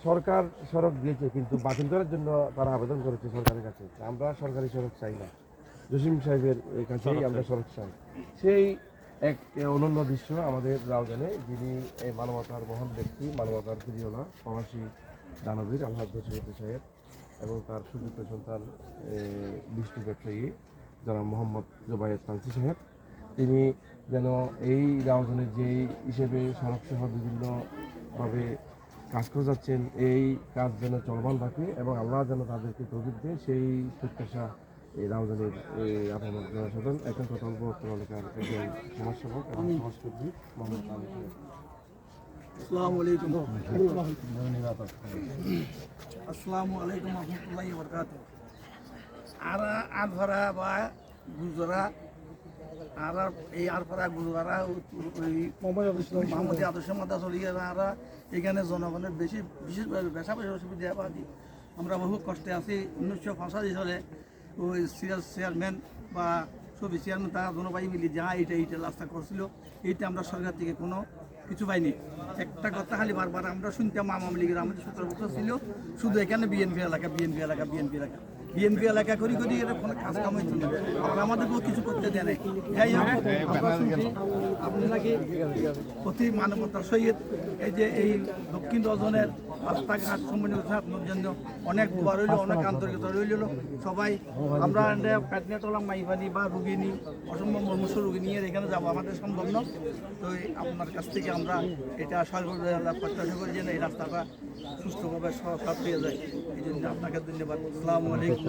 সরকার সড়ক দিয়েছে কিন্তু বাতিল করার জন্য তারা আবেদন করেছে সরকারের কাছে। আমরা সরকারি সড়ক চাই না, জসিম সাহেবের কাছেই আমরা সড়ক চাই। সেই এক অনন্য দৃশ্য আমাদের রাউজানে, যিনি এই মানবতার মহান ব্যক্তি, মানবতার প্রিয়লা প্রবাসী দানবীর আলহাজ জসিম সাহেব এবং তার সুযোগ্য সন্তান বিষ্ণু ব্যবসায়ী যারা মোহাম্মদ জোবায়েদ তানসি সাহেব, তিনি যেন এই রাউজানের যেই হিসেবে সড়ক সহ বিভিন্নভাবে কাজ করে যাচ্ছেন, এই কাজ যেন চলমান থাকে এবং আল্লাহ যেন তাদেরকে তৌফিক দেয়, সেই প্রত্যাশা এই রাউজানের আপনার জনসাধারণ একান্ত তল্পরত্ন এলাকার একজন সমাজসেবক এবং সমাজকর্মী মোহাম্মদ আলী সাহেব। আসসালামু আলাইকুম। আসসালামু আলাইকুম রহমতুল্লাহি ওয়া বারাকাতুহু। আর ভরা বা গুজরা আর এই আর ভরা গুজরা ওই মোহাম্মদ আদর্শের মাথা চলিয়ে আর এখানে জনগণের বিশেষভাবে বেশাবেশি অসুবিধা পাচ্ছি। আমরা বহু কষ্টে আছি। 1985 সালে ওই চেয়ারম্যান বা সবই চেয়ারম্যান তারা জনবাই মিলি যা এইটা রাস্তা করছিল, এইটা আমরা সরকার থেকে কোনো কিছু পাইনি। একটা কথা খালি বারবার আমরা শুনতাম আওয়ামী লীগের আমাদের 17 বছর ছিল শুধু এখানে বিএনপি এলাকা করি এটা কোনো কাজ কাম হইতো না, আর আমাদেরকেও কিছু করতে দেয় নাই। যাই হোক, আপনি নাকি অতি মানবতার সহিত এই যে এই দক্ষিণ রজনের রাস্তাঘাট সম্মানিত আপনার জন্য অনেক দোয়া রইল, অনেক আন্তরিকতা রইল। সবাই আমরা প্যাটনেটলা মাইবানি বা রুগিনী অসম্ভব মর্মস্ব রুগী নিয়ে এখানে যাবো, আমাদের সম্ভব নয়। তো আপনার কাছ থেকে আমরা এটা সর্বদা প্রত্যাশা করি যেন এই রাস্তাটা সুস্থভাবে সফল হয়ে যায়। এই জন্য আপনাকে ধন্যবাদ। আসসালামু আলাইকুম।